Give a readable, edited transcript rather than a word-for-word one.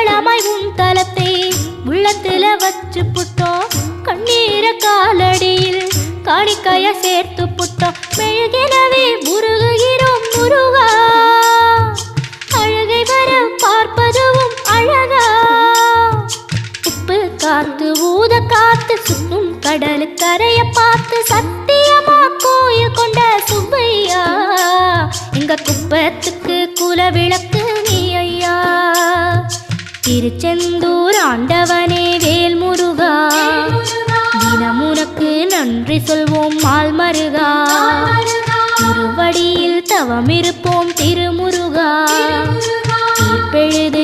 மங்களமாய் உன் தலத்தை உள்ளத்துல வச்சு புட்டோம். கண்ணீர காலடியில் காணிக்கைய சேர்த்து புட்டோம். மெழுகினவே முருகுகிறோம் முருகா, அழகை வர பார்ப்பதுவும் அழகா. உப்பு காத்து ஊத காத்து சுற்றும் கடலு கரைய பார்த்து சத்தியமா கோயில் கொண்ட சுப்பையா, எங்க குப்பத்துக்கு குல விளக்கு நீ ஐயா. திருச்செந்தூர் ஆண்டவனே வேல் முருகா, தினம் உனக்கு நன்றி சொல்வோம் மால் மருகா. திருவடியில் தவம் இருப்போம் திருமுருகா, தீர்ப்பெழுது